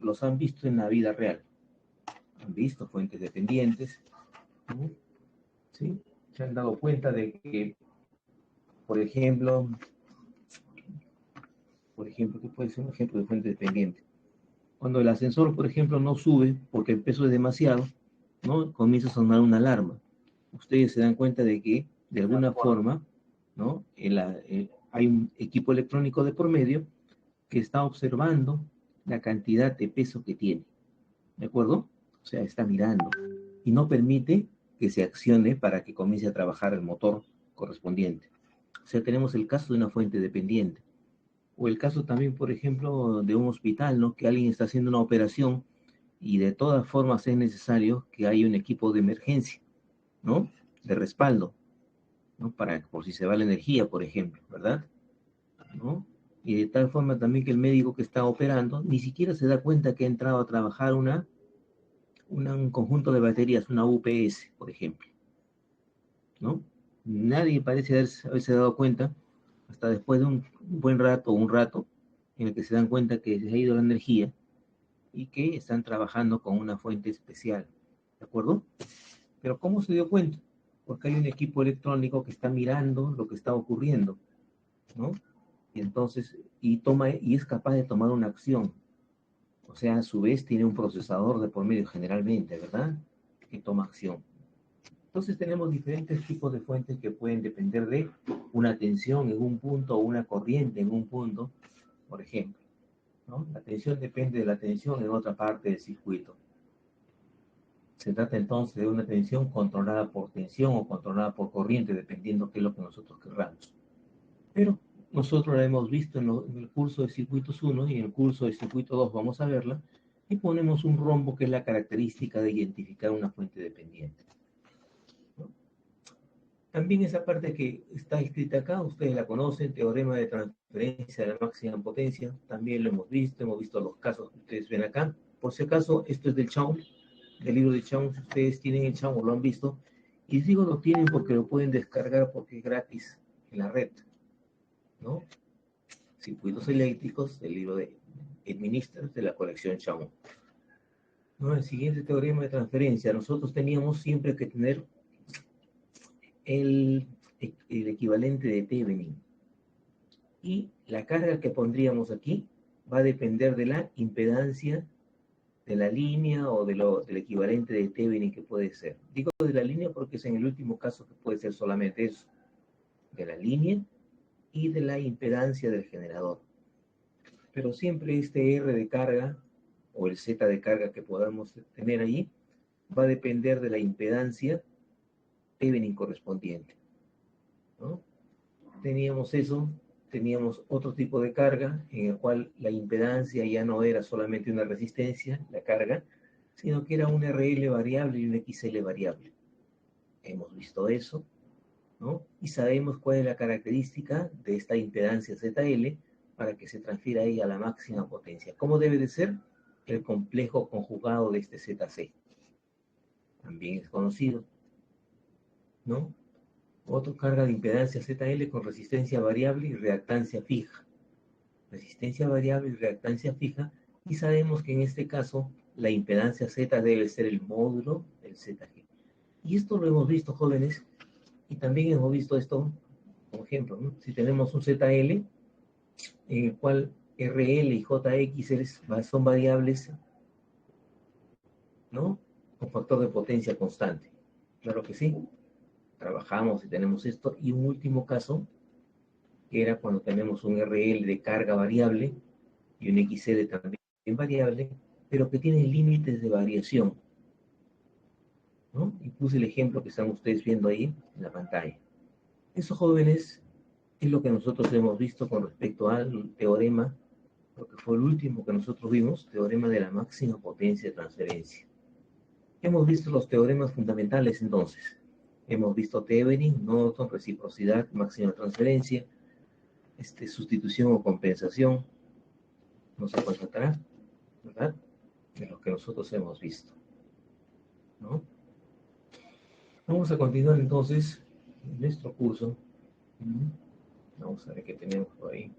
los han visto en la vida real. Han visto fuentes dependientes, ¿no? ¿Sí? Se han dado cuenta de que, por ejemplo, ¿qué puede ser un ejemplo de fuente dependiente? Cuando el ascensor, por ejemplo, no sube porque el peso es demasiado, ¿no? Comienza a sonar una alarma. Ustedes se dan cuenta de que, de alguna forma, ¿no? Hay un equipo electrónico de por medio que está observando la cantidad de peso que tiene, ¿de acuerdo? O sea, está mirando y no permite que se accione para que comience a trabajar el motor correspondiente. O sea, tenemos el caso de una fuente dependiente. O el caso también, por ejemplo, de un hospital, ¿no? Que alguien está haciendo una operación y de todas formas es necesario que haya un equipo de emergencia, ¿no? De respaldo, ¿no? Por si se va la energía, por ejemplo, ¿verdad? ¿No? Y de tal forma también que el médico que está operando ni siquiera se da cuenta que ha entrado a trabajar un conjunto de baterías, una UPS, por ejemplo, ¿no? Nadie parece haberse dado cuenta hasta después de un buen rato o un rato en el que se dan cuenta que se ha ido la energía y que están trabajando con una fuente especial, ¿de acuerdo? Pero ¿cómo se dio cuenta? Porque hay un equipo electrónico que está mirando lo que está ocurriendo, ¿no? Y entonces, y es capaz de tomar una acción. O sea, a su vez tiene un procesador de por medio generalmente, ¿verdad? Que toma acción. Entonces tenemos diferentes tipos de fuentes que pueden depender de una tensión en un punto o una corriente en un punto, por ejemplo, ¿no? La tensión depende de la tensión en otra parte del circuito. Se trata entonces de una tensión controlada por tensión o controlada por corriente, dependiendo qué es lo que nosotros querramos. Pero nosotros la hemos visto en el curso de circuitos 1 y en el curso de circuito 2 vamos a verla, y ponemos un rombo que es la característica de identificar una fuente dependiente, ¿no? También esa parte que está escrita acá, ustedes la conocen, teorema de transferencia de la máxima potencia, también lo hemos visto los casos que ustedes ven acá. Por si acaso, esto es del Chaum, del libro de Chaum, si ustedes tienen el Chaum o lo han visto, y digo lo tienen porque lo pueden descargar porque es gratis en la red, ¿no? Circuitos eléctricos, del libro de Administrators de la colección Chaum. ¿No? El siguiente teorema de transferencia, nosotros teníamos siempre que tener el equivalente de Thevenin. Y la carga que pondríamos aquí va a depender de la impedancia de la línea o del equivalente de Thevenin que puede ser. Digo de la línea porque es en el último caso que puede ser solamente eso, de la línea y de la impedancia del generador. Pero siempre este R de carga o el Z de carga que podamos tener allí va a depender de la impedancia Thevenin correspondiente, ¿no? Teníamos eso, teníamos otro tipo de carga en el cual la impedancia ya no era solamente una resistencia, la carga, sino que era un RL variable y un XL variable. Hemos visto eso, ¿no? Y sabemos cuál es la característica de esta impedancia ZL para que se transfiera ahí a la máxima potencia. ¿Cómo debe de ser? El complejo conjugado de este ZC. También es conocido, ¿no? Otro carga de impedancia ZL con resistencia variable y reactancia fija. Resistencia variable y reactancia fija, y sabemos que en este caso la impedancia Z debe ser el módulo del ZG. Y esto lo hemos visto, jóvenes, y también hemos visto esto, por ejemplo, ¿no? Si tenemos un ZL en el cual RL y JX son variables, ¿no? Con factor de potencia constante. Claro que sí. Trabajamos y tenemos esto. Y un último caso, que era cuando tenemos un RL de carga variable y un XL también variable, pero que tiene límites de variación, ¿no? Y puse el ejemplo que están ustedes viendo ahí en la pantalla. Eso, jóvenes, es lo que nosotros hemos visto con respecto al teorema, lo que fue el último que nosotros vimos, teorema de la máxima potencia de transferencia. Hemos visto los teoremas fundamentales entonces. Hemos visto Thevenin, Norton, reciprocidad, máxima transferencia, sustitución o compensación, no sé cuál faltará, ¿verdad? De lo que nosotros hemos visto, ¿no? Vamos a continuar entonces nuestro curso. Vamos a ver qué tenemos por ahí.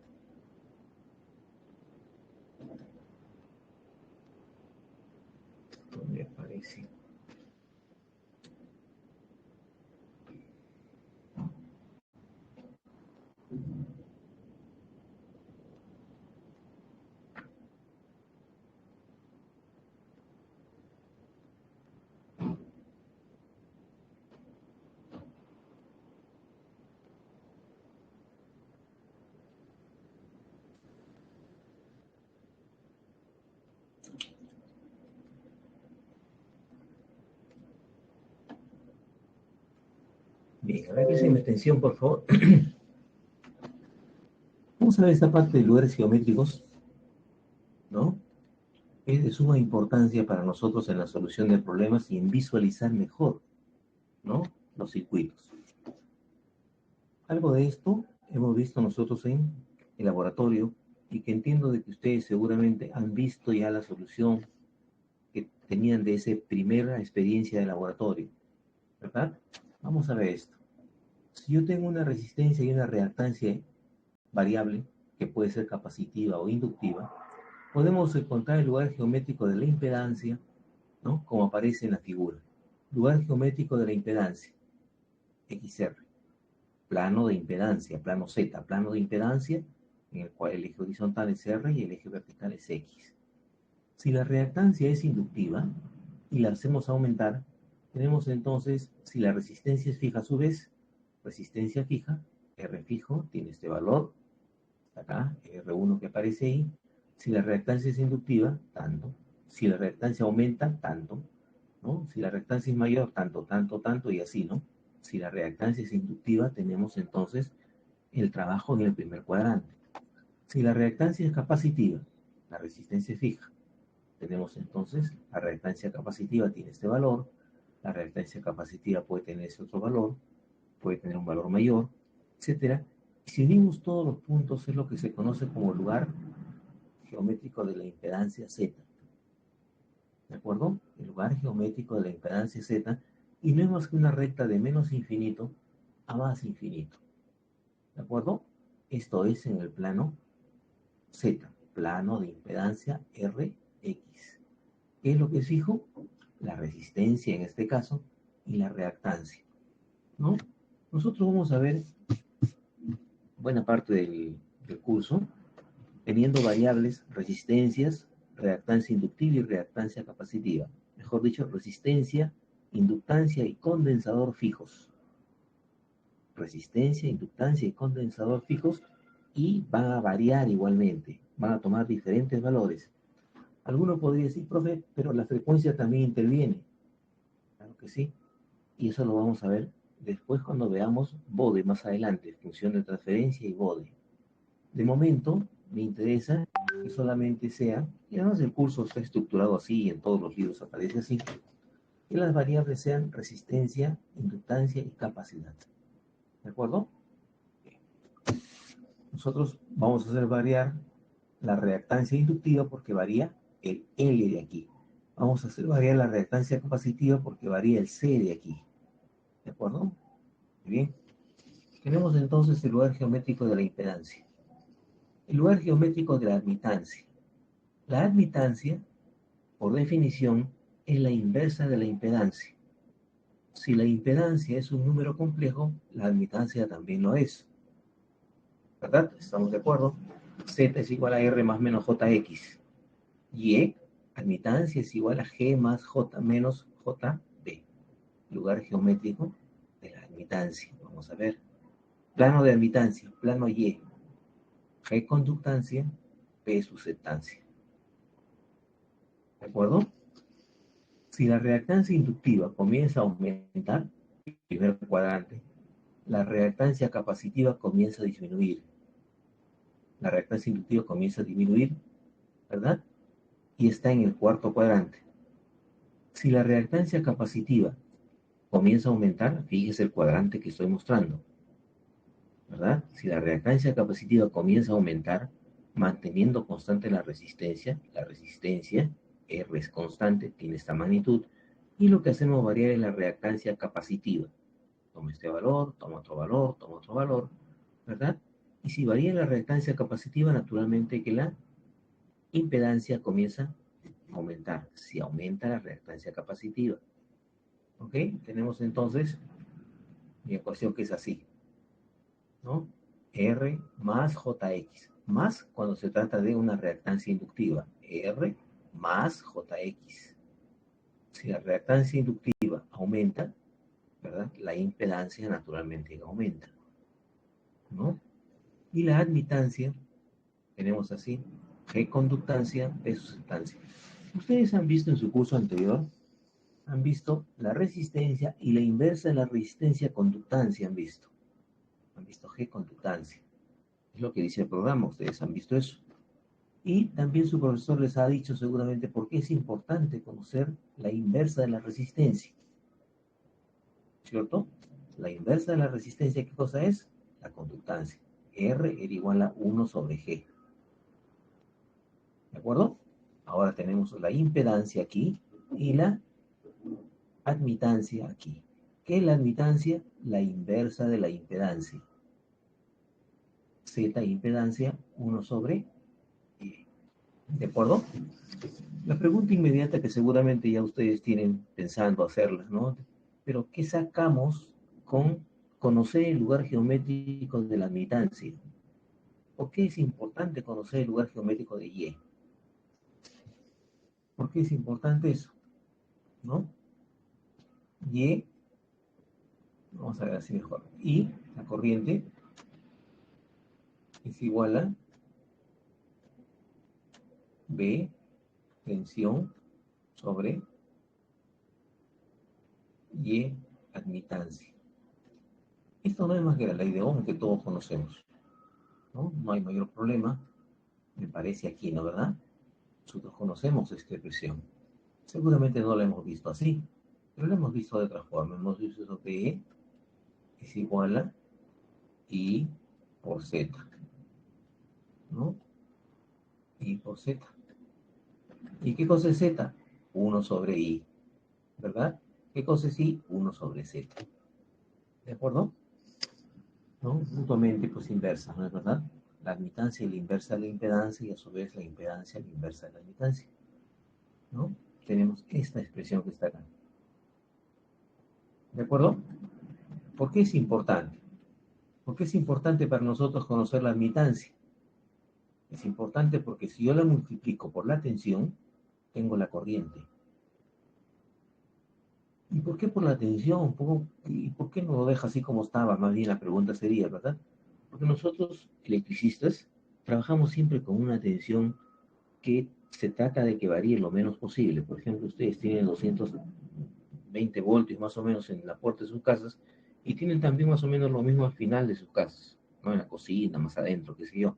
parece. Bien, a ver, préstenme atención, por favor. Vamos a ver esta parte de lugares geométricos, ¿no? Es de suma importancia para nosotros en la solución de problemas y en visualizar mejor, ¿no?, los circuitos. Algo de esto hemos visto nosotros en el laboratorio y que entiendo de que ustedes seguramente han visto ya la solución que tenían de esa primera experiencia de laboratorio, ¿verdad? Vamos a ver esto. Si yo tengo una resistencia y una reactancia variable, que puede ser capacitiva o inductiva, podemos encontrar el lugar geométrico de la impedancia, ¿no?, como aparece en la figura. Lugar geométrico de la impedancia, XR. Plano de impedancia, plano Z, plano de impedancia, en el cual el eje horizontal es R y el eje vertical es X. Si la reactancia es inductiva y la hacemos aumentar, tenemos entonces, si la resistencia es fija a su vez, resistencia fija, R fijo, tiene este valor, acá, R1 que aparece ahí. Si la reactancia es inductiva, tanto. Si la reactancia aumenta, tanto, ¿no? Si la reactancia es mayor, tanto, tanto, tanto, y así, ¿no? Si la reactancia es inductiva, tenemos entonces el trabajo en el primer cuadrante. Si la reactancia es capacitiva, la resistencia es fija, tenemos entonces la reactancia capacitiva tiene este valor, la reactancia capacitiva puede tener ese otro valor, puede tener un valor mayor, etcétera. Y si unimos todos los puntos es lo que se conoce como lugar geométrico de la impedancia Z. ¿De acuerdo? El lugar geométrico de la impedancia Z, y no es más que una recta de menos infinito a más infinito. ¿De acuerdo? Esto es en el plano Z, plano de impedancia Rx. ¿Qué es lo que es fijo? La resistencia en este caso y la reactancia, ¿no? Nosotros vamos a ver buena parte del curso teniendo variables, resistencias, reactancia inductiva y reactancia capacitiva. Mejor dicho, resistencia, inductancia y condensador fijos. Resistencia, inductancia y condensador fijos, y van a variar igualmente, van a tomar diferentes valores. Alguno podría decir, profe, pero la frecuencia también interviene. Claro que sí, y eso lo vamos a ver después cuando veamos bode más adelante, función de transferencia y bode. De momento, me interesa que solamente sea, y además el curso está estructurado así, y en todos los libros aparece así, que las variables sean resistencia, inductancia y capacidad. ¿De acuerdo? Nosotros vamos a hacer variar la reactancia inductiva porque varía el L de aquí. Vamos a hacer variar la reactancia capacitiva porque varía el C de aquí. ¿De acuerdo? Muy bien. Tenemos entonces el lugar geométrico de la impedancia. El lugar geométrico de la admitancia. La admitancia, por definición, es la inversa de la impedancia. Si la impedancia es un número complejo, la admitancia también lo es. ¿Verdad? ¿Estamos de acuerdo? Z es igual a R más menos JX. Y admitancia es igual a G más J menos JB. Lugar geométrico de la admitancia. Vamos a ver. Plano de admitancia, plano Y. G conductancia, P susceptancia. ¿De acuerdo? Si la reactancia inductiva comienza a aumentar, primer cuadrante, la reactancia capacitiva comienza a disminuir. La reactancia inductiva comienza a disminuir, ¿verdad? Y está en el cuarto cuadrante. Si la reactancia capacitiva comienza a aumentar, fíjese el cuadrante que estoy mostrando, ¿verdad? Si la reactancia capacitiva comienza a aumentar, manteniendo constante la resistencia R es constante, tiene esta magnitud, y lo que hacemos variar es la reactancia capacitiva. Tomo este valor, tomo otro valor, tomo otro valor, ¿verdad? Y si varía la reactancia capacitiva, naturalmente que la impedancia comienza a aumentar. si aumenta la reactancia capacitiva. ¿Ok? Tenemos entonces mi ecuación que es así, ¿no? R más JX, más cuando se trata de una reactancia inductiva. R más JX. Si la reactancia inductiva aumenta, ¿verdad? La impedancia naturalmente aumenta, ¿no? Y la admitancia, tenemos así, G conductancia, P susceptancia. Ustedes han visto en su curso anterior, han visto la resistencia y la inversa de la resistencia conductancia, han visto G conductancia. Es lo que dice el programa, ustedes han visto eso. Y también su profesor les ha dicho seguramente por qué es importante conocer la inversa de la resistencia. ¿Cierto? La inversa de la resistencia, ¿qué cosa es? La conductancia. R era igual a 1 sobre G. ¿De acuerdo? Ahora tenemos la impedancia aquí y la admitancia aquí. ¿Qué es la admitancia? La inversa de la impedancia. Z impedancia 1 sobre E. ¿De acuerdo? La pregunta inmediata que seguramente ya ustedes tienen pensando hacerla, ¿no? Pero ¿qué sacamos con conocer el lugar geométrico de la admitancia? ¿Por qué es importante conocer el lugar geométrico de Y? ¿Por qué es importante eso? ¿No? Y, vamos a ver así mejor. Y la corriente es igual a B, tensión, sobre Y, admitancia. Esto no es más que la ley de Ohm que todos conocemos, ¿no? No hay mayor problema, me parece aquí, ¿no? ¿Verdad? Nosotros conocemos esta expresión. Seguramente no la hemos visto así, pero la hemos visto de otra forma. Hemos visto eso que E es igual a I por Z, ¿no? I por Z. ¿Y qué cosa es Z? 1 sobre I, ¿verdad? ¿Qué cosa es I? 1 sobre Z. ¿De acuerdo? ¿No? Mutuamente, pues inversa, ¿no es verdad? La admitancia y la inversa de la impedancia y a su vez la impedancia y la inversa de la admitancia, ¿no? Tenemos esta expresión que está acá. ¿De acuerdo? ¿Por qué es importante? ¿Por qué es importante para nosotros conocer la admitancia? Es importante porque si yo la multiplico por la tensión, tengo la corriente. ¿Y por qué por la tensión? ¿Y por qué no lo deja así como estaba? Más bien la pregunta sería, ¿verdad? Porque nosotros, electricistas, trabajamos siempre con una tensión que se trata de que varíe lo menos posible. Por ejemplo, ustedes tienen 220 voltios más o menos en la puerta de sus casas y tienen también más o menos lo mismo al final de sus casas, ¿no? En la cocina, más adentro, qué sé yo,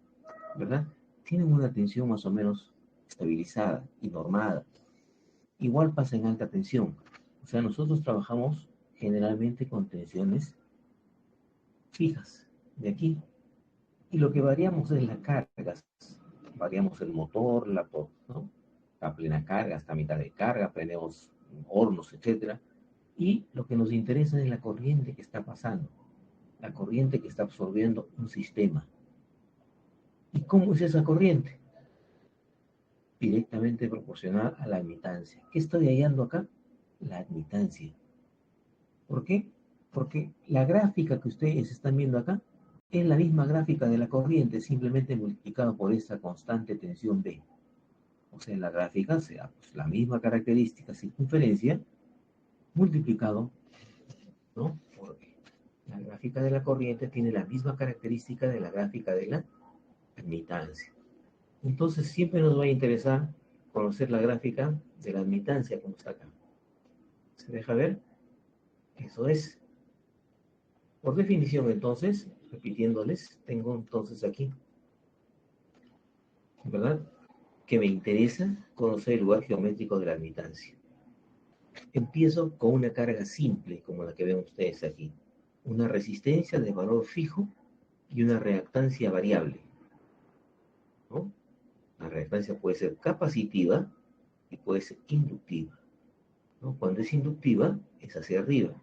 ¿verdad? Tienen una tensión más o menos estabilizada y normada. Igual pasa en alta tensión. O sea, nosotros trabajamos generalmente con tensiones fijas, de aquí. Y lo que variamos es la carga. Variamos el motor, ¿no? A plena carga, hasta mitad de carga, prendemos hornos, etcétera. Y lo que nos interesa es la corriente que está pasando, la corriente que está absorbiendo un sistema. ¿Y cómo es esa corriente? Directamente proporcional a la admitancia. ¿Qué estoy hallando acá? La admitancia. ¿Por qué? Porque la gráfica que ustedes están viendo acá es la misma gráfica de la corriente, simplemente multiplicado por esta constante tensión B. O sea, la gráfica sea pues, la misma característica circunferencia multiplicado, ¿no? Por B. La gráfica de la corriente tiene la misma característica de la gráfica de la admitancia. Entonces siempre nos va a interesar conocer la gráfica de la admitancia como está acá. ¿Se deja ver? Eso es. Por definición, entonces, repitiéndoles, tengo entonces aquí, ¿verdad? Que me interesa conocer el lugar geométrico de la admitancia. Empiezo con una carga simple, como la que ven ustedes aquí. Una resistencia de valor fijo y una reactancia variable, ¿no? La reactancia puede ser capacitiva y puede ser inductiva, ¿no? Cuando es inductiva, es hacia arriba,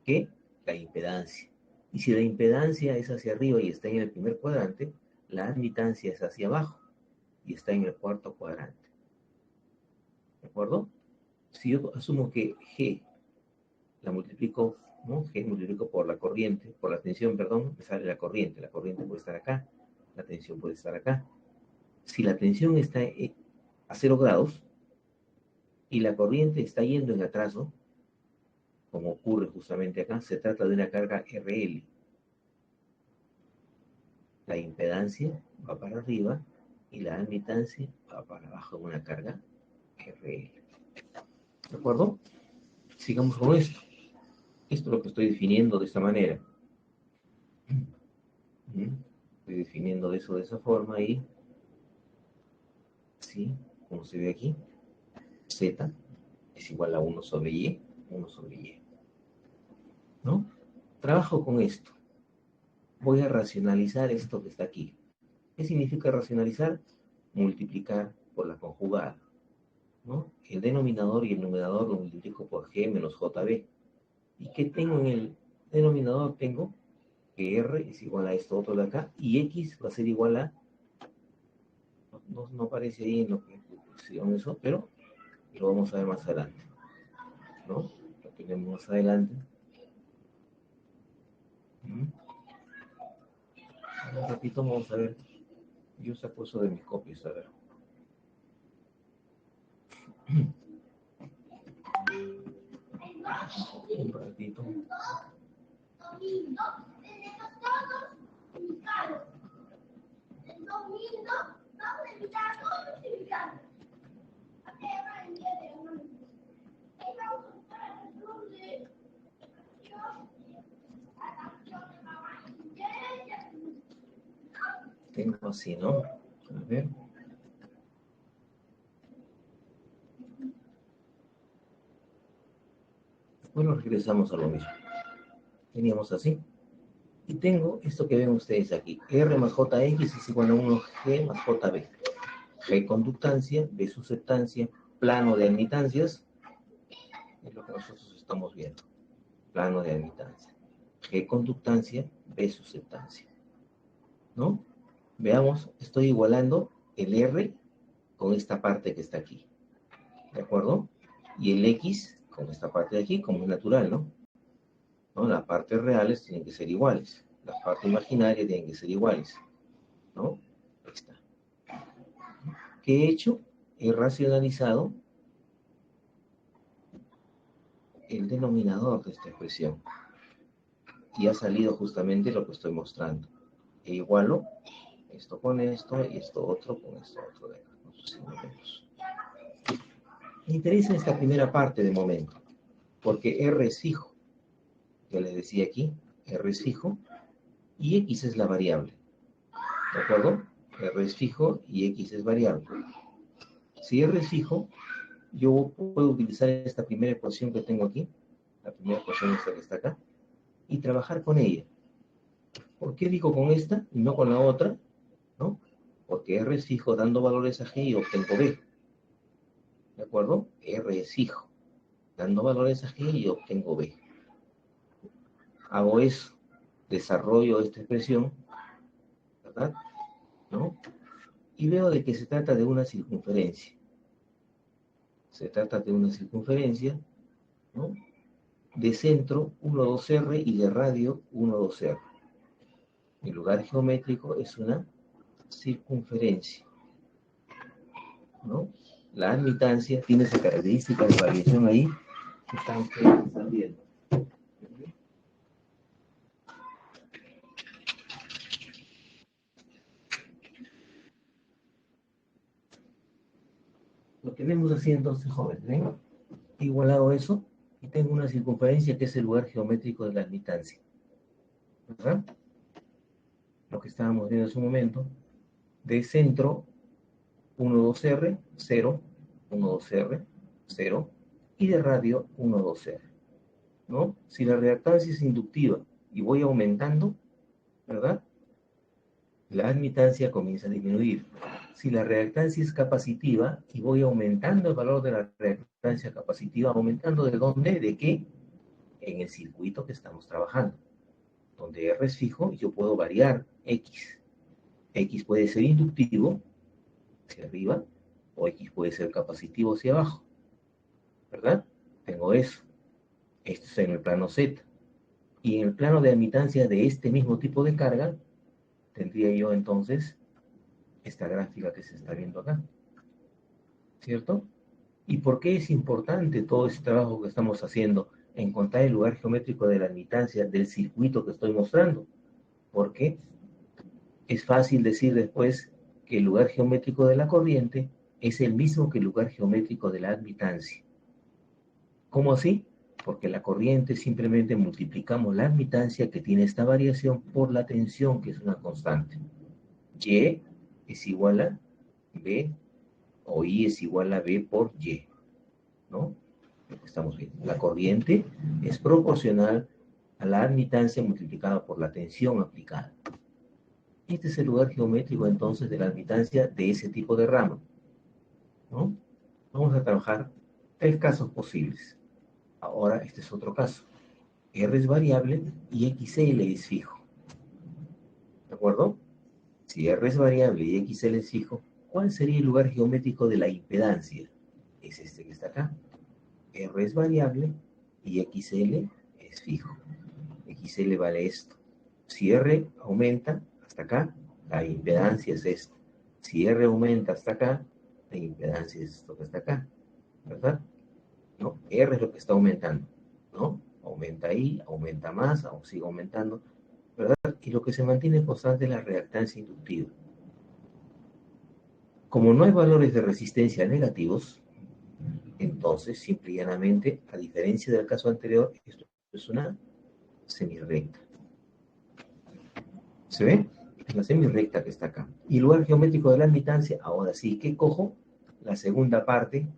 que la impedancia. Y si la impedancia es hacia arriba y está en el primer cuadrante, la admitancia es hacia abajo y está en el cuarto cuadrante. ¿de acuerdo? Si yo asumo que G la multiplico, ¿no? G multiplico por la corriente, por la tensión, perdón, me sale la corriente puede estar acá, la tensión puede estar acá. Si la tensión está a 0 grados y la corriente está yendo en atraso, como ocurre justamente acá, se trata de una carga RL. La impedancia va para arriba y la admitancia va para abajo en una carga RL. ¿De acuerdo? Sigamos con esto. Esto es lo que estoy definiendo de esta manera. Estoy definiendo eso de esa forma y, ¿sí? Como se ve aquí, Z es igual a 1 sobre Y, 1 sobre Y. ¿No? Trabajo con esto. Voy a racionalizar esto que está aquí. ¿Qué significa racionalizar? Multiplicar por la conjugada, ¿no? El denominador y el numerador lo multiplico por G menos JB. ¿Y qué tengo en el denominador? Tengo que R es igual a esto otro de acá, y X va a ser igual a, no aparece ahí en lo que pusieron eso, pero lo vamos a ver más adelante, ¿no? Lo tenemos más adelante. Un ratito vamos a ver. Yo saco eso de mis copias, a ver. Un ratito. Tengo así, ¿no? A ver. Bueno, regresamos a lo mismo. Teníamos así. Y tengo esto que ven ustedes aquí. R más JX es igual a 1G más JB. G conductancia, B susceptancia, plano de admitancias. Es lo que nosotros estamos viendo. Plano de admitancia. G conductancia, B susceptancia. ¿No? Veamos, estoy igualando el R con esta parte que está aquí. ¿De acuerdo? Y el X con esta parte de aquí, como es natural, ¿no? ¿No? Las partes reales tienen que ser iguales. Las partes imaginarias tienen que ser iguales. ¿No? Ahí está. ¿Qué he hecho? He racionalizado el denominador de esta expresión. Y ha salido justamente lo que estoy mostrando. E igualo esto con esto y esto otro con esto otro de acá. Me interesa esta primera parte de momento, porque R es fijo. Ya les decía aquí, R es fijo y X es la variable. ¿De acuerdo? R es fijo y X es variable. Si R es fijo, yo puedo utilizar esta primera ecuación que tengo aquí, la primera ecuación esta que está acá, y trabajar con ella. ¿Por qué digo con esta y no con la otra? ¿No? Porque R es fijo dando valores a G y obtengo B. ¿De acuerdo? R es fijo. Dando valores a G y obtengo B. Hago eso. Desarrollo esta expresión, ¿verdad? ¿No? Y veo de que se trata de una circunferencia. Se trata de una circunferencia, ¿no? De centro 1, 2R y de radio 1, 2R. Mi lugar geométrico es una circunferencia, ¿no? La admitancia tiene esa característica de variación ahí que están viendo. Lo tenemos así entonces, jóvenes, ¿ven? He igualado eso y tengo una circunferencia que es el lugar geométrico de la admitancia, ¿verdad? Lo que estábamos viendo en su momento, de centro 1, 2R, 0, 1, 2R, 0, y de radio 1, 2R, ¿no? Si la reactancia es inductiva y voy aumentando, ¿verdad? La admitancia comienza a disminuir. Si la reactancia es capacitiva y voy aumentando el valor de la reactancia capacitiva, ¿aumentando de dónde? ¿De qué? En el circuito que estamos trabajando. Donde R es fijo, yo puedo variar X. X puede ser inductivo, hacia arriba, o X puede ser capacitivo hacia abajo. ¿verdad? Tengo eso. Esto es en el plano Z. Y en el plano de admitancia de este mismo tipo de carga, tendría yo entonces esta gráfica que se está viendo acá, ¿cierto? ¿Y por qué es importante todo ese trabajo que estamos haciendo, encontrar el lugar geométrico de la admitancia del circuito que estoy mostrando? Porque es fácil decir después que el lugar geométrico de la corriente es el mismo que el lugar geométrico de la admitancia. ¿Cómo así? Porque la corriente simplemente multiplicamos la admitancia que tiene esta variación por la tensión, que es una constante. Y es igual a B, o I es igual a B por Y, ¿no? Lo que estamos viendo. La corriente es proporcional a la admitancia multiplicada por la tensión aplicada. Este es el lugar geométrico entonces de la admitancia de ese tipo de rama, ¿no? Vamos a trabajar 3 casos posibles. Ahora este es otro caso. R es variable y XL es fijo. ¿De acuerdo? Si R es variable y XL es fijo, ¿cuál sería el lugar geométrico de la impedancia? Es este que está acá. R es variable y XL es fijo. XL vale esto. Si R aumenta hasta acá, la impedancia es esta. Si R aumenta hasta acá, la impedancia es esto que está acá. ¿Verdad? ¿No? R es lo que está aumentando. ¿No? Aumenta ahí, aumenta más, aún sigue aumentando. ¿Verdad? Y lo que se mantiene constante es la reactancia inductiva. Como no hay valores de resistencia negativos, entonces, simple y llanamente, a diferencia del caso anterior, esto es una semirrecta. ¿Se ve? Es la semirrecta que está acá. Y el lugar geométrico de la admitancia, ahora sí que cojo la segunda parte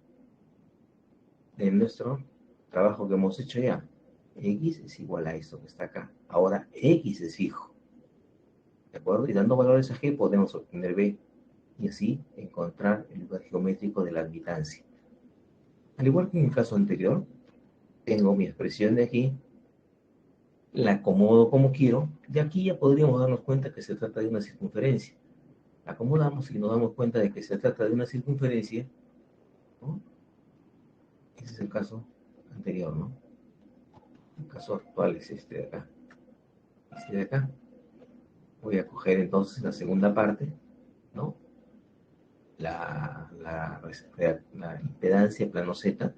de nuestro trabajo que hemos hecho ya. X es igual a esto que está acá. Ahora X es fijo. ¿De acuerdo? Y dando valores a G podemos obtener B. Y así encontrar el lugar geométrico de la admitancia. Al igual que en el caso anterior, tengo mi expresión de aquí, la acomodo como quiero, de aquí ya podríamos darnos cuenta que se trata de una circunferencia. La acomodamos y nos damos cuenta de que se trata de una circunferencia, ¿no? Ese es el caso anterior, ¿no? El caso actual es este de acá. Este de acá. Voy a coger entonces la segunda parte, ¿no? La impedancia plano Z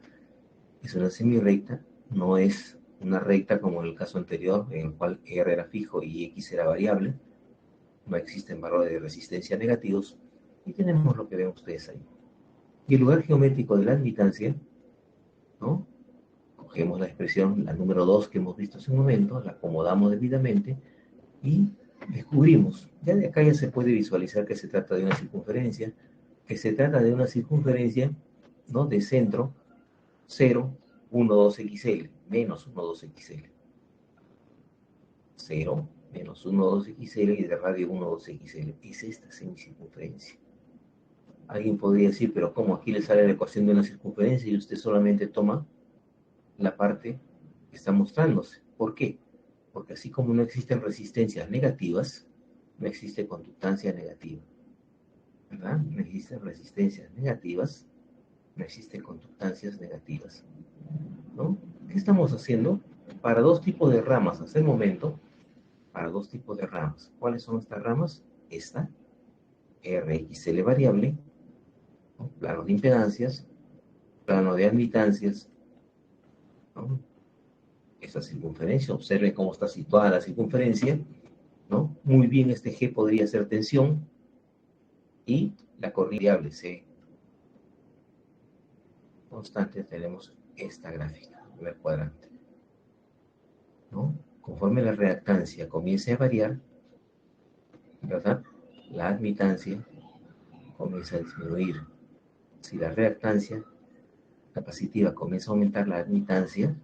es una semirrecta, no es una recta como en el caso anterior, en el cual R era fijo y X era variable. No existen valores de resistencia negativos, y tenemos lo que ven ustedes ahí. Y el lugar geométrico de la admitancia, ¿no? Cogemos la expresión, la número 2 que hemos visto hace un momento, la acomodamos debidamente y descubrimos. Ya de acá ya se puede visualizar que se trata de una circunferencia, ¿no? De centro 0, 1, 2 XL, menos 1, 2 XL. 0, menos 1, 2 XL y de radio 1, 2 XL. Es esta semicircunferencia. Alguien podría decir, pero ¿cómo aquí le sale la ecuación de una circunferencia y usted solamente toma la parte que está mostrándose? ¿Por qué? Porque así como no existen resistencias negativas, no existe conductancia negativa. ¿Verdad? No existen resistencias negativas, no existen conductancias negativas. ¿No? ¿Qué estamos haciendo? Para 2 tipos de ramas hasta el momento, para 2 tipos de ramas. ¿Cuáles son estas ramas? Esta, RXL variable, ¿no? Plano de impedancias, plano de admitancias, ¿no? Esta circunferencia, observen cómo está situada la circunferencia, ¿no? Muy bien, este G podría ser tensión y la corriente variable C constante. Tenemos esta gráfica, el primer cuadrante, ¿no? Conforme la reactancia comience a variar, ¿verdad? La admitancia comienza a disminuir. Si la reactancia capacitiva comienza a aumentar, la admitancia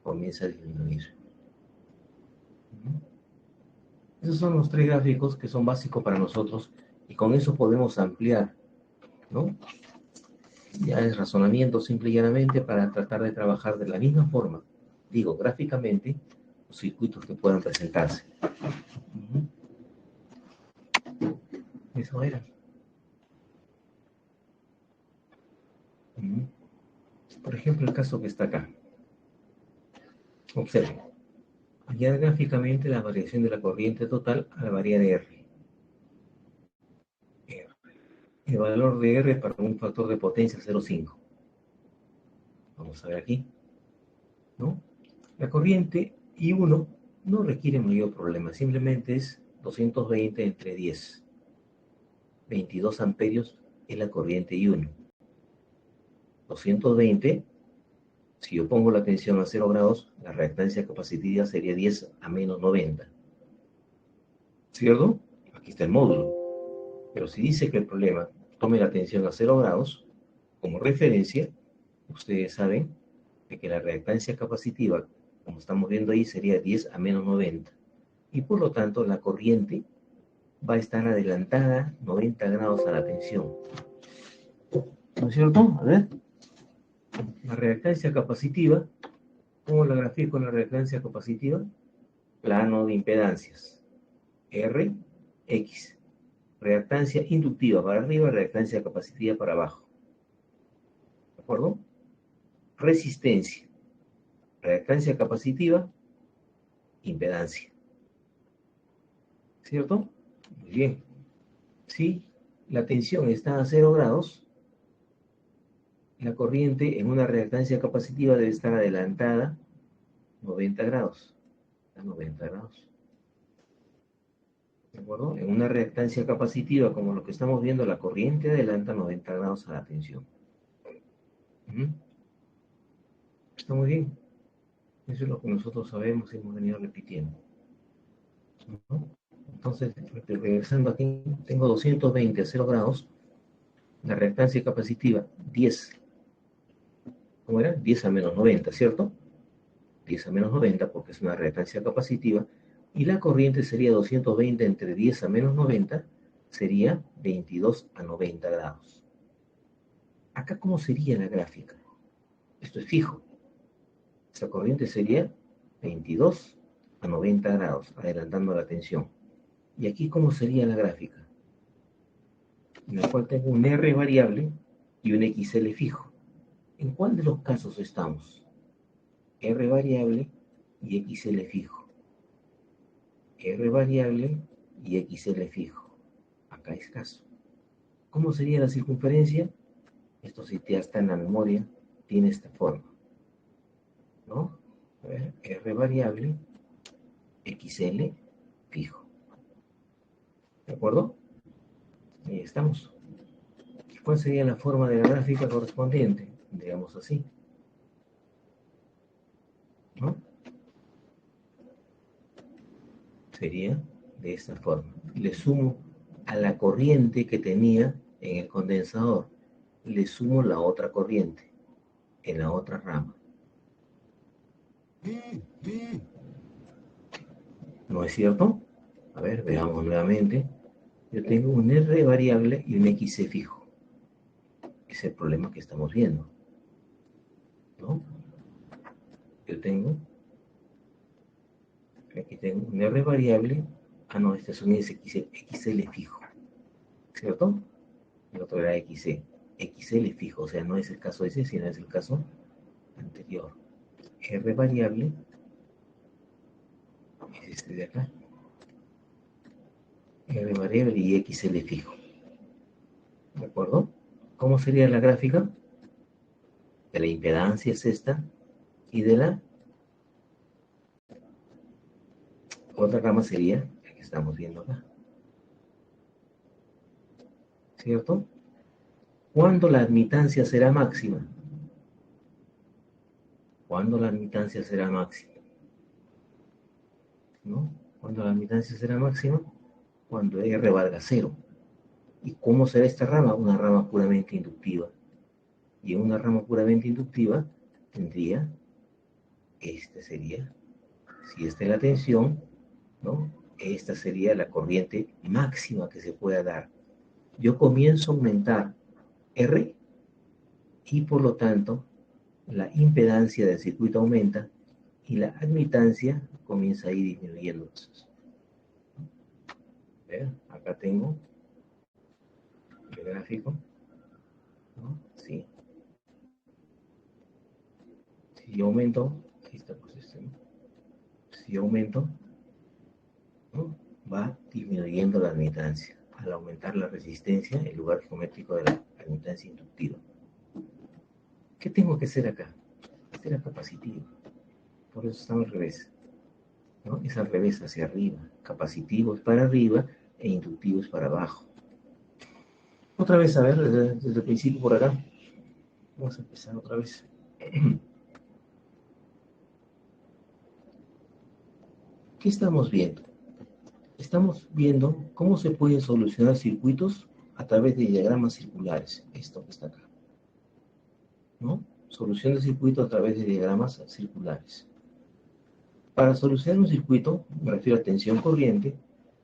comienza a disminuir. Esos son los 3 gráficos que son básicos para nosotros y con eso podemos ampliar, ¿no? Ya es razonamiento simple y llanamente para tratar de trabajar de la misma forma, digo, gráficamente, los circuitos que puedan presentarse. Eso era. Por ejemplo, el caso que está acá. Observen. Allá gráficamente la variación de la corriente total a la variable R. El valor de R para un factor de potencia 0,5. Vamos a ver aquí, ¿no? La corriente I1 no requiere mayor problema, simplemente es 220 entre 10. 22 amperios es la corriente I1. 220, si yo pongo la tensión a 0 grados, la reactancia capacitiva sería 10 a menos 90. ¿Cierto? Aquí está el módulo. Pero si dice que el problema tome la tensión a 0 grados, como referencia, ustedes saben de que la reactancia capacitiva, como estamos viendo ahí, sería 10 a menos 90. Y por lo tanto, la corriente va a estar adelantada 90 grados a la tensión. ¿No es cierto? A ver. La reactancia capacitiva, ¿cómo la grafico en la reactancia capacitiva? Plano de impedancias. R, X. Reactancia inductiva para arriba, reactancia capacitiva para abajo. ¿De acuerdo? Resistencia. Reactancia capacitiva, impedancia. ¿Cierto? Muy bien. Si la tensión está a 0 grados, la corriente en una reactancia capacitiva debe estar adelantada 90 grados. A 90 grados. ¿De acuerdo? En una reactancia capacitiva como lo que estamos viendo, la corriente adelanta 90 grados a la tensión. Está muy bien. Eso es lo que nosotros sabemos y hemos venido repitiendo. ¿No? Entonces, regresando aquí, tengo 220 a 0 grados. La reactancia capacitiva, 10. ¿Cómo era? 10 a menos 90, ¿cierto? 10 a menos 90 porque es una reactancia capacitiva. Y la corriente sería 220 entre 10 a menos 90, sería 22 a 90 grados. Acá, ¿cómo sería la gráfica? Esto es fijo. Esa corriente sería 22 a 90 grados, adelantando la tensión. Y aquí, ¿cómo sería la gráfica? En la cual tengo un R variable y un XL fijo. ¿En cuál de los casos estamos? R variable y XL fijo. R variable y XL fijo. Acá es caso. ¿Cómo sería la circunferencia? Esto si ya está en la memoria, tiene esta forma. ¿No? A ver, R variable, XL fijo. ¿De acuerdo? Ahí estamos. ¿Cuál sería la forma de la gráfica correspondiente? Digamos así. ¿No? Sería de esta forma. Le sumo a la corriente que tenía en el condensador, le sumo la otra corriente en la otra rama. ¿No es cierto? A ver, veamos nuevamente. Yo tengo un R variable y un XC fijo. Es el problema que estamos viendo. ¿No? Yo tengo, aquí tengo un R variable. Ah, no, este es un XL fijo. ¿Cierto? El otro era XC. XL fijo, o sea, no es el caso ese, sino es el caso anterior. R variable es este de acá. R variable y XL fijo. ¿De acuerdo? ¿Cómo sería la gráfica? De la impedancia es esta y de la otra rama sería la que estamos viendo acá. ¿Cierto? ¿Cuándo la admitancia será máxima? ¿Cuándo la admitancia será máxima? ¿No? ¿Cuándo la admitancia será máxima? Cuando R valga 0. ¿Y cómo será esta rama? Una rama puramente inductiva. Y en una rama puramente inductiva tendría, este sería, si esta es la tensión, ¿no? Esta sería la corriente máxima que se pueda dar. Yo comienzo a aumentar R y por lo tanto la impedancia del circuito aumenta y la admitancia comienza a ir disminuyendo. Acá tengo el gráfico, ¿no? Sí. Si yo aumento, aquí está pues este, ¿no? Si yo aumento, ¿no? Va disminuyendo la admitancia. Al aumentar la resistencia, el lugar geométrico de la admitancia inductiva. ¿Qué tengo que hacer acá? Este era capacitivo. Por eso está al revés, ¿no? Es al revés, hacia arriba. Capacitivo es para arriba e inductivo es para abajo. Otra vez, a ver, desde el principio por acá. Vamos a empezar otra vez. ¿Qué estamos viendo? Estamos viendo cómo se pueden solucionar circuitos a través de diagramas circulares. Esto que está acá, ¿no? Solución de circuito a través de diagramas circulares. Para solucionar un circuito, me refiero a tensión corriente,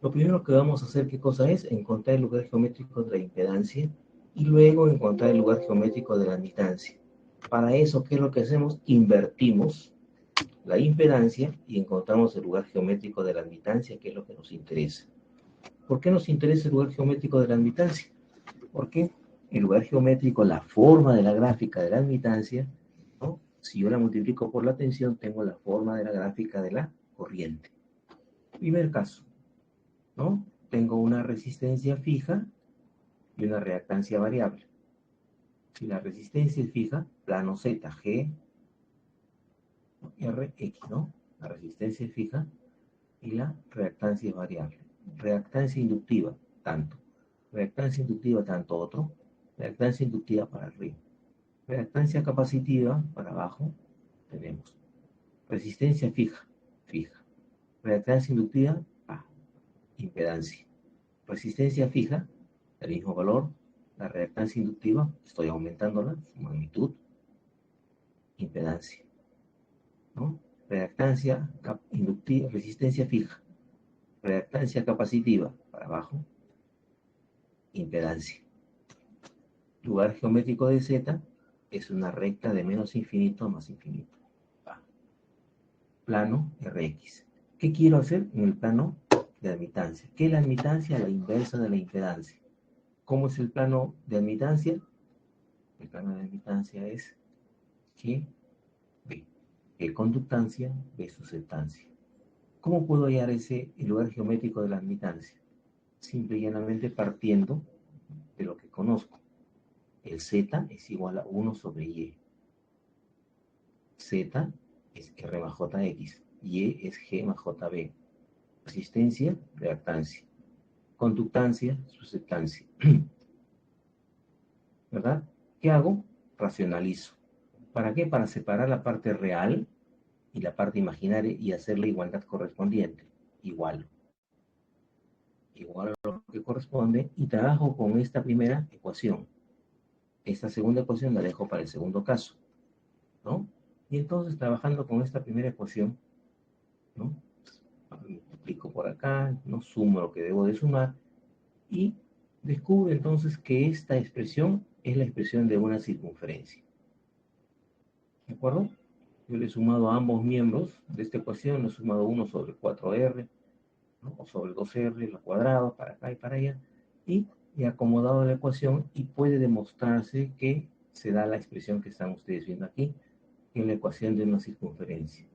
lo primero que vamos a hacer, ¿qué cosa es? Encontrar el lugar geométrico de la impedancia y luego encontrar el lugar geométrico de la admitancia. Para eso, ¿qué es lo que hacemos? Invertimos la impedancia y encontramos el lugar geométrico de la admitancia, que es lo que nos interesa. ¿Por qué nos interesa el lugar geométrico de la admitancia? Porque el lugar geométrico, la forma de la gráfica de la admitancia, ¿no? Si yo la multiplico por la tensión, tengo la forma de la gráfica de la corriente. Primer caso, ¿no? Tengo una resistencia fija y una reactancia variable. Si la resistencia es fija, plano Z, G, R, X, ¿no? La resistencia es fija y la reactancia es variable. Reactancia inductiva, tanto. Reactancia inductiva, tanto otro. Reactancia inductiva para arriba. Reactancia capacitiva para abajo, tenemos. Resistencia fija, fija. Reactancia inductiva, impedancia. Resistencia fija, el mismo valor. La reactancia inductiva, estoy aumentándola, su magnitud. Impedancia, ¿no? Reactancia inductiva, resistencia fija. Reactancia capacitiva, para abajo. Impedancia. Lugar geométrico de Z es una recta de menos infinito a más infinito. Plano Rx. ¿Qué quiero hacer en el plano de admitancia? ¿Qué es la admitancia? La inversa de la impedancia. ¿Cómo es el plano de admitancia? El plano de admitancia es G, B. G conductancia, B susceptancia. ¿Cómo puedo hallar el lugar geométrico de la admitancia? Simple y llanamente partiendo de lo que conozco. El Z es igual a 1 sobre Y. Z es R más JX. Y es G más JB. Resistencia, reactancia. Conductancia, susceptancia. ¿Verdad? ¿Qué hago? Racionalizo. ¿Para qué? Para separar la parte real y la parte imaginaria y hacer la igualdad correspondiente. Igual. Igual a lo que corresponde y trabajo con esta primera ecuación. Esta segunda ecuación la dejo para el segundo caso, ¿no? Y entonces trabajando con esta primera ecuación, ¿no? Multiplico por acá, no sumo lo que debo de sumar y descubro entonces que esta expresión es la expresión de una circunferencia. ¿De acuerdo? Yo le he sumado a ambos miembros de esta ecuación, le he sumado 1 sobre 4R, ¿no? O sobre 2R, lo cuadrado, para acá y para allá, y he acomodado la ecuación y puede demostrarse que se da la expresión que están ustedes viendo aquí, que es la ecuación de una circunferencia.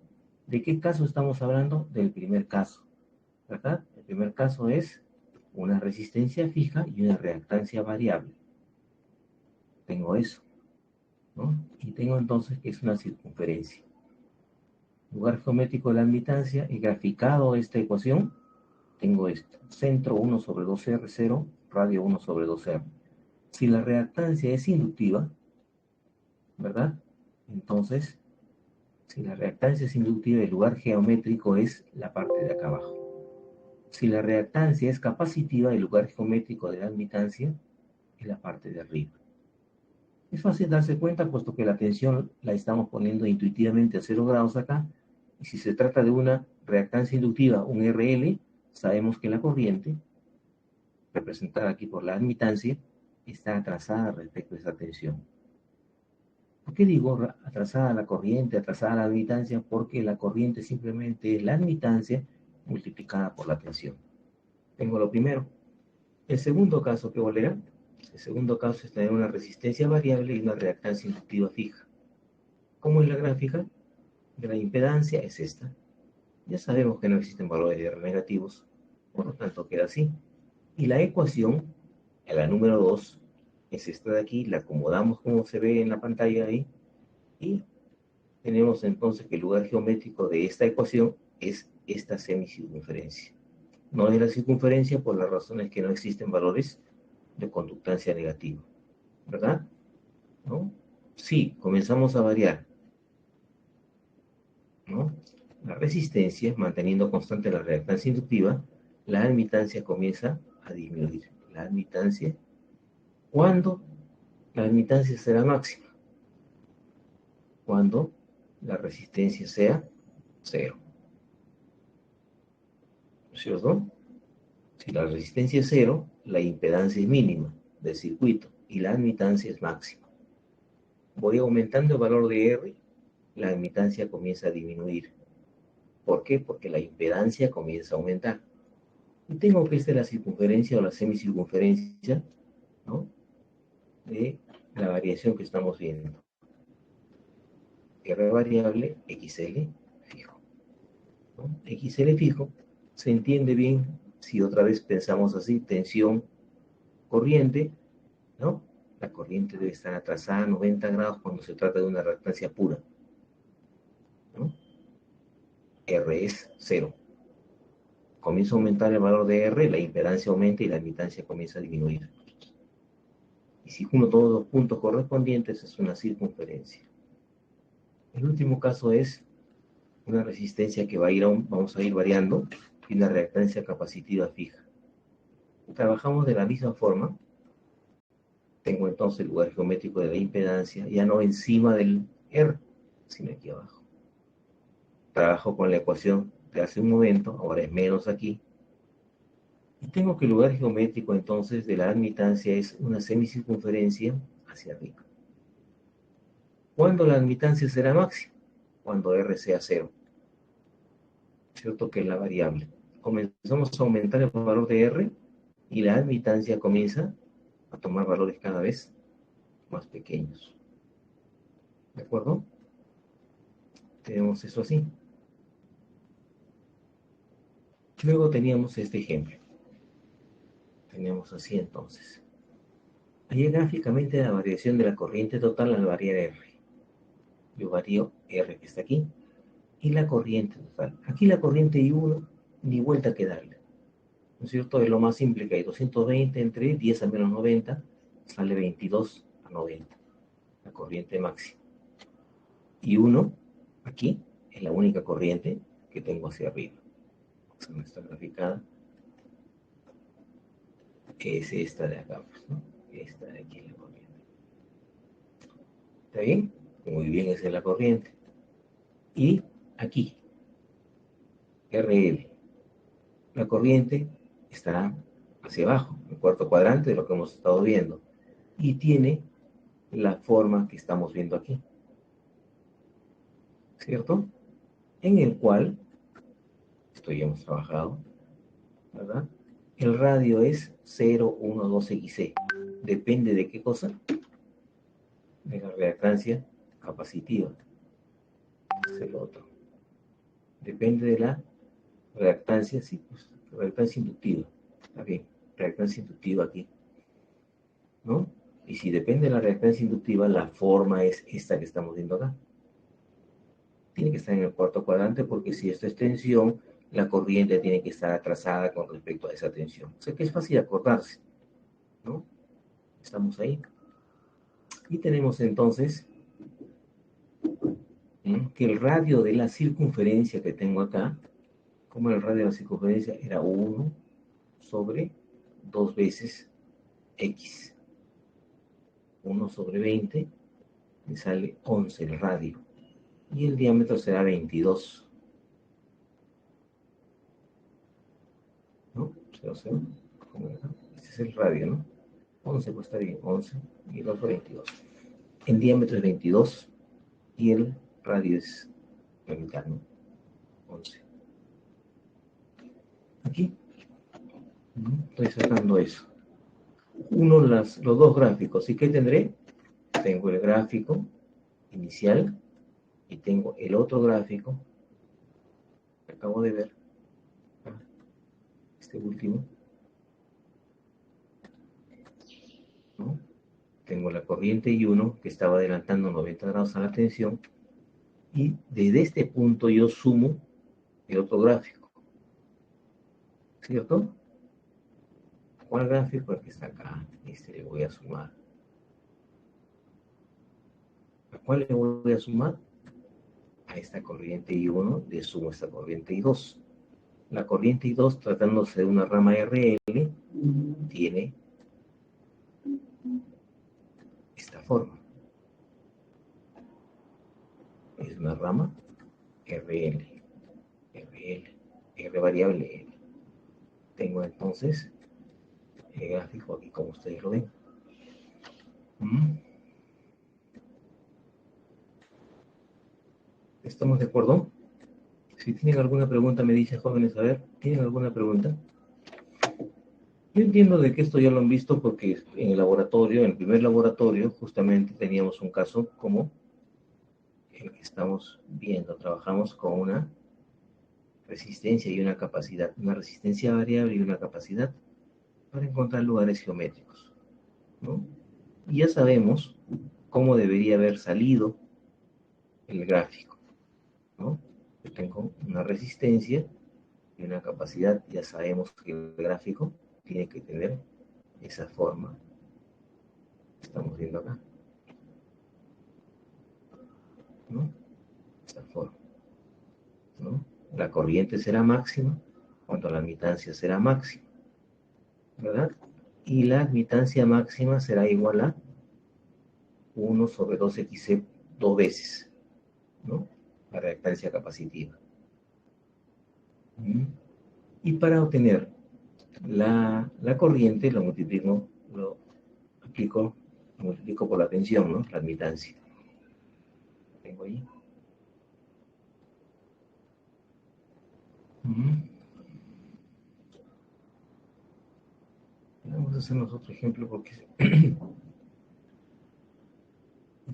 ¿De qué caso estamos hablando? Del primer caso, ¿verdad? El primer caso es una resistencia fija y una reactancia variable. Tengo eso, ¿no? Y tengo entonces que es una circunferencia. Lugar geométrico de la admitancia, he graficado esta ecuación, tengo esto. Centro 1 sobre 2R, 0, radio 1 sobre 2R. Si la reactancia es inductiva, ¿verdad? Entonces, si la reactancia es inductiva, el lugar geométrico es la parte de acá abajo. Si la reactancia es capacitiva, el lugar geométrico de la admitancia es la parte de arriba. Es fácil darse cuenta, puesto que la tensión la estamos poniendo intuitivamente a 0 grados acá, y si se trata de una reactancia inductiva, un RL, sabemos que la corriente, representada aquí por la admitancia, está atrasada respecto a esa tensión. ¿Por qué digo atrasada la corriente, atrasada la admitancia? Porque la corriente simplemente es la admitancia multiplicada por la tensión. Tengo lo primero. El segundo caso, ¿qué volverá? El segundo caso es tener una resistencia variable y una reactancia inductiva fija. ¿Cómo es la gráfica? de la impedancia es esta. Ya sabemos que no existen valores de R negativos, por lo tanto queda así. Y la ecuación, la número 2, es esta de aquí, la acomodamos como se ve en la pantalla ahí, y tenemos entonces que el lugar geométrico de esta ecuación es esta semicircunferencia. No es la circunferencia por las razones que no existen valores de conductancia negativa, ¿verdad? ¿No? Sí, comenzamos a variar, ¿no? La resistencia, manteniendo constante la reactancia inductiva, la admitancia comienza a disminuir. La admitancia, ¿cuándo? La admitancia será máxima, cuando la resistencia sea cero, ¿cierto? Si la resistencia es cero, la impedancia es mínima del circuito y la admitancia es máxima. Voy aumentando el valor de R, la admitancia comienza a disminuir. ¿Por qué? Porque la impedancia comienza a aumentar. Y tengo que esta es la circunferencia o la semicircunferencia, ¿no?, de la variación que estamos viendo. R variable, XL fijo, ¿no? XL fijo se entiende bien si otra vez pensamos así, tensión, corriente, ¿no? La corriente debe estar atrasada a 90 grados cuando se trata de una reactancia pura, ¿no? R es 0. Comienza a aumentar el valor de R, la impedancia aumenta y la admitancia comienza a disminuir. Y si uno todos los puntos correspondientes es una circunferencia. El último caso es una resistencia que vamos a ir variando y una reactancia capacitiva fija. Trabajamos de la misma forma. Tengo entonces el lugar geométrico de la impedancia, ya no encima del R, sino aquí abajo. Trabajo con la ecuación de hace un momento, ahora es menos aquí. Y tengo que el lugar geométrico entonces de la admitancia es una semicircunferencia hacia arriba. ¿Cuándo la admitancia será máxima? Cuando R sea 0. ¿Cierto? Que es la variable. Comenzamos a aumentar el valor de R y la admitancia comienza a tomar valores cada vez más pequeños. ¿De acuerdo? Tenemos eso así. Luego teníamos este ejemplo. Tenemos así entonces. Ahí gráficamente la variación de la corriente total al variar R. Yo varío R que está aquí y la corriente total. Aquí la corriente I1 ni vuelta que darle. ¿No es cierto? Es lo más simple que hay. 220 entre 10 a menos 90 sale 22 a 90. La corriente máxima. I1 aquí es la única corriente que tengo hacia arriba. Esa no está graficada. Que es esta de acá, pues, ¿no? Esta de aquí es la corriente. ¿Está bien? Muy bien, esa es la corriente. Y aquí, RL, la corriente estará hacia abajo, en el cuarto cuadrante de lo que hemos estado viendo. Y tiene la forma que estamos viendo aquí. ¿Cierto? En el cual, esto ya hemos trabajado, ¿verdad? El radio es 0,12XC. Depende de qué cosa, de la reactancia capacitiva. Es el otro. Depende de la reactancia, sí, pues, reactancia inductiva. Está bien, reactancia inductiva aquí, ¿no? Y si depende de la reactancia inductiva, la forma es esta que estamos viendo acá. Tiene que estar en el cuarto cuadrante porque si esto es tensión, la corriente tiene que estar atrasada con respecto a esa tensión. O sea que es fácil acordarse, ¿no? Estamos ahí. Y tenemos entonces que el radio de la circunferencia que tengo acá, como el radio de la circunferencia era 1 sobre 2 veces X. 1 sobre 20, me sale 11 el radio. Y el diámetro será 22. ¿No? 0, 0. Este es el radio, ¿no? 11, pues está bien, 11. Y el otro 22. El diámetro es 22 y el radio es la mitad, ¿no? 11. Aquí estoy sacando eso. Los dos gráficos. ¿Y qué tendré? Tengo el gráfico inicial y tengo el otro gráfico que acabo de ver, este último, ¿no? Tengo la corriente I1 que estaba adelantando 90 grados a la tensión, y desde este punto yo sumo el otro gráfico, ¿cierto? ¿Cuál gráfico? El que está acá. Este le voy a sumar. ¿A cuál le voy a sumar? A esta corriente I1 le sumo esta corriente I2. La corriente I2, tratándose de una rama RL, tiene esta forma. Es una rama RL, RL, R variable L. Tengo entonces el gráfico aquí como ustedes lo ven. ¿Estamos de acuerdo? Si tienen alguna pregunta, me dicen, jóvenes, a ver, ¿tienen alguna pregunta? Yo entiendo de que esto ya lo han visto porque en el laboratorio, en el primer laboratorio, justamente teníamos un caso como el que estamos viendo. Trabajamos con una resistencia y una capacidad, una resistencia variable y una capacidad para encontrar lugares geométricos, ¿no? Y ya sabemos cómo debería haber salido el gráfico, ¿no? Yo tengo una resistencia y una capacidad, ya sabemos que el gráfico tiene que tener esa forma que estamos viendo acá, ¿no? Esta forma, ¿no? La corriente será máxima cuando la admitancia será máxima, ¿verdad? Y la admitancia máxima será igual a 1 sobre 2xc dos veces, ¿no? La reactancia capacitiva. Y para obtener la corriente lo multiplico, lo multiplico por la tensión, ¿no? La admitancia. Tengo ahí. Vamos a hacernos otro ejemplo porque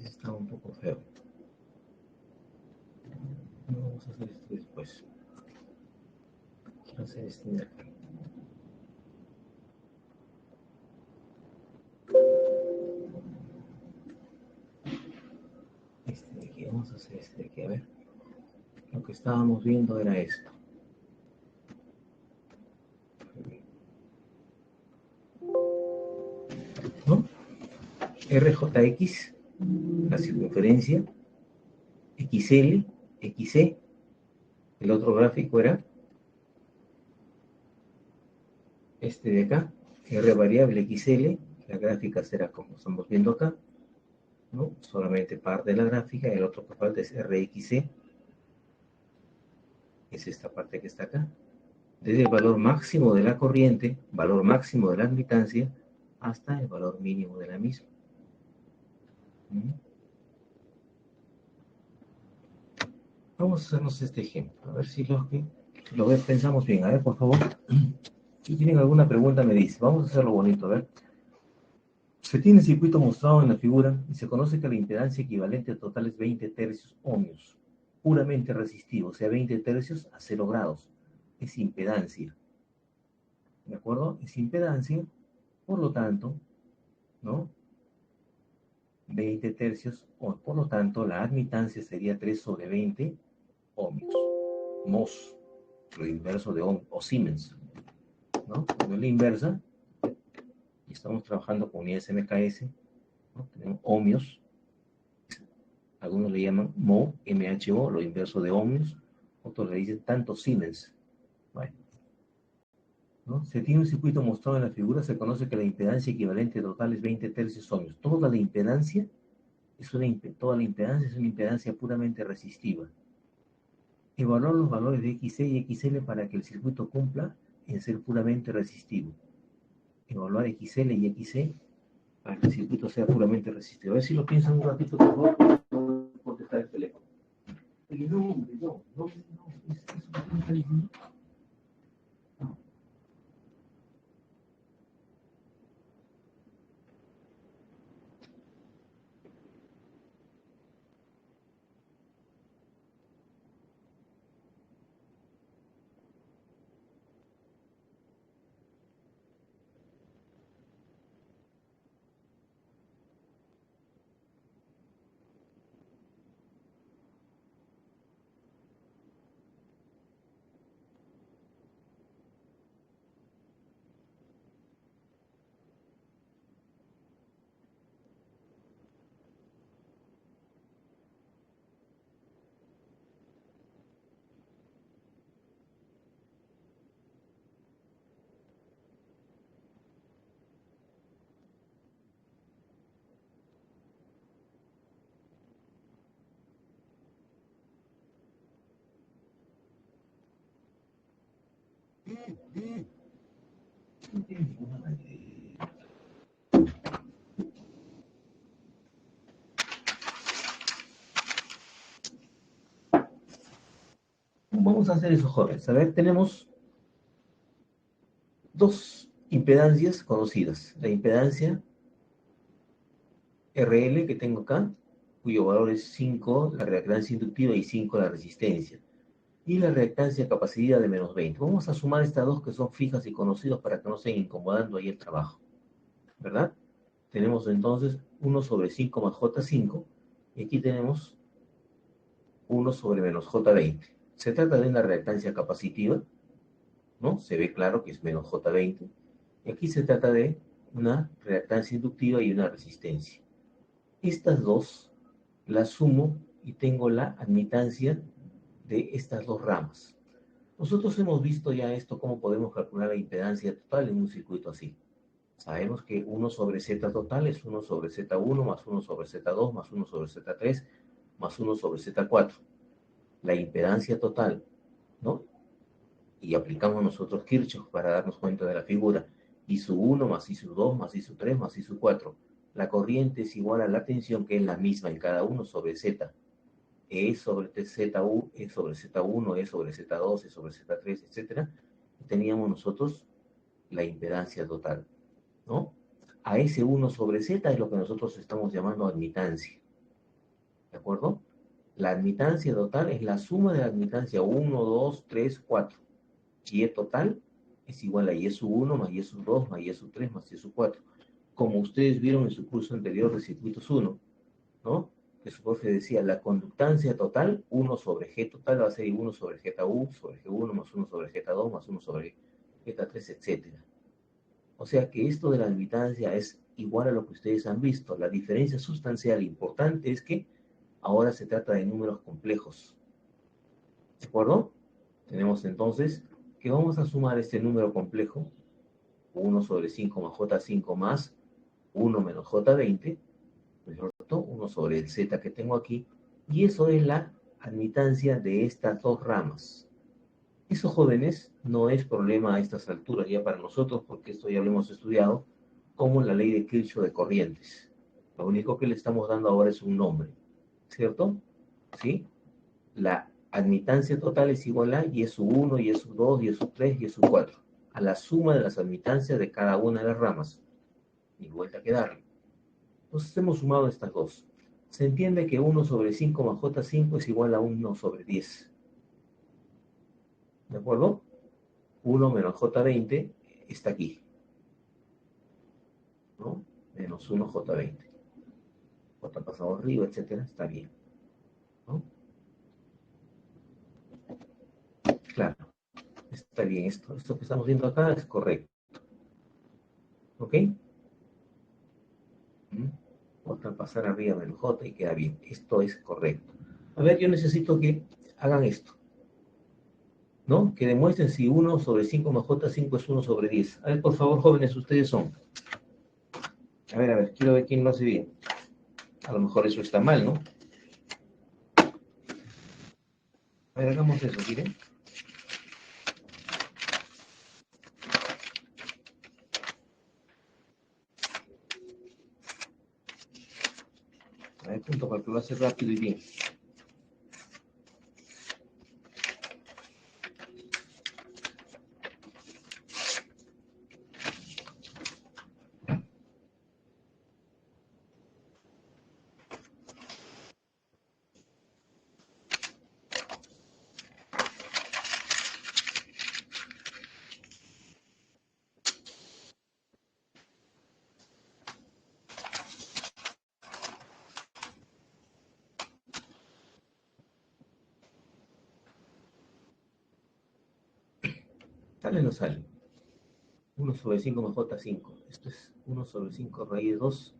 está un poco feo. Vamos a hacer esto después. Quiero hacer este de acá. Este de aquí, vamos a hacer este de aquí, a ver. Lo que estábamos viendo era esto. ¿No? RJX, la circunferencia, XL, XC, el otro gráfico era este de acá, R variable XL, la gráfica será como estamos viendo acá, ¿no? Solamente parte de la gráfica, el otro que falta es RXC, es esta parte que está acá, desde el valor máximo de la corriente, valor máximo de la admitancia, hasta el valor mínimo de la misma. Vamos a hacernos este ejemplo, a ver si lo pensamos bien. A ver, por favor, si tienen alguna pregunta me dice. Vamos a hacerlo bonito, a ver. Se tiene el circuito mostrado en la figura y se conoce que la impedancia equivalente total es 20 tercios ohmios, puramente resistivo, o sea, 20 tercios a 0 grados. Es impedancia. ¿De acuerdo? Es impedancia, por lo tanto, ¿no? 20 tercios, por lo tanto, la admitancia sería 3 sobre 20 ohmios. Mos, lo inverso de ohm, o Siemens, ¿no? Cuando es la inversa, y estamos trabajando con unidades MKS, ¿no? Tenemos ohmios, algunos le llaman mho, MHO, lo inverso de ohmios, otros le dicen tanto Siemens. Bueno, ¿no? Se tiene un circuito mostrado en la figura, se conoce que la impedancia equivalente total es 20 tercios ohmios. Toda la impedancia es una impedancia puramente resistiva. Evaluar los valores de XC y XL para que el circuito cumpla en ser puramente resistivo. Evaluar XL y XC para que el circuito sea puramente resistivo. A ver si lo piensan un ratito, por favor, contestar el teléfono. No, hombre, no, eso Vamos a hacer eso, jóvenes. A ver, tenemos dos impedancias conocidas. La impedancia RL que tengo acá, cuyo valor es 5, la reactancia inductiva, y 5 la resistencia. Y la reactancia capacidad de menos 20. Vamos a sumar estas dos que son fijas y conocidas para que no estén incomodando ahí el trabajo, ¿verdad? Tenemos entonces 1 sobre 5 más J5, y aquí tenemos 1 sobre menos J20. Se trata de una reactancia capacitiva, ¿no? Se ve claro que es menos J20. Y aquí se trata de una reactancia inductiva y una resistencia. Estas dos las sumo y tengo la admitancia de estas dos ramas. Nosotros hemos visto ya esto, cómo podemos calcular la impedancia total en un circuito así. Sabemos que 1 sobre Z total es 1 sobre Z1 más 1 sobre Z2 más 1 sobre Z3 más 1 sobre Z4. La impedancia total, ¿no? Y aplicamos nosotros Kirchhoff para darnos cuenta de la figura. I sub 1 más I sub 2 más I sub 3 más I sub 4. La corriente es igual a la tensión, que es la misma en cada uno, sobre Z. E sobre ZU, E sobre Z1, E sobre Z2, E sobre Z3, etc. Teníamos nosotros la impedancia total, ¿no? A ese 1 sobre Z es lo que nosotros estamos llamando admitancia, ¿de acuerdo? La admitancia total es la suma de la admitancia 1, 2, 3, 4. Y E total es igual a Y sub 1 más Y sub 2 más Y sub 3 más Y sub 4. Como ustedes vieron en su curso anterior de circuitos 1, ¿no? Que su profe decía, la conductancia total, 1 sobre G total va a ser 1 sobre GU sobre G1 más 1 sobre GU más 1 sobre GT3, etc. O sea que esto de la admitancia es igual a lo que ustedes han visto. La diferencia sustancial importante es que ahora se trata de números complejos. ¿De acuerdo? Tenemos entonces que vamos a sumar este número complejo, 1 sobre 5 más J5 más 1 menos J20, ¿no es cierto? 1 sobre el Z que tengo aquí, y eso es la admitancia de estas dos ramas. Eso, jóvenes, no es problema a estas alturas ya para nosotros, porque esto ya lo hemos estudiado como la ley de Kirchhoff de corrientes. Lo único que le estamos dando ahora es un nombre, ¿cierto? ¿Sí? La admitancia total es igual a Y sub 1, Y sub 2, Y sub 3, Y sub 4, a la suma de las admitancias de cada una de las ramas. Y vuelta a quedarle. Entonces hemos sumado estas dos. Se entiende que 1 sobre 5 más J5 es igual a 1 sobre 10. ¿De acuerdo? 1 menos J20 está aquí, ¿no? Menos 1 J20. J pasado arriba, etcétera, está bien, ¿no? Claro, está bien esto. Esto que estamos viendo acá es correcto. ¿Ok? J pasar arriba menos J y queda bien. Esto es correcto. A ver, yo necesito que hagan esto, ¿no? Que demuestren si 1 sobre 5 más J5 es 1 sobre 10. A ver, por favor, jóvenes, ustedes son. A ver, quiero ver quién lo hace bien. A lo mejor eso está mal, ¿no? A ver, hagamos eso, ¿quieren? A ver, punto para que lo hace rápido y bien. ¿Sale o no sale? 1 sobre 5 más J5. Esto es 1 sobre 5 raíz de 2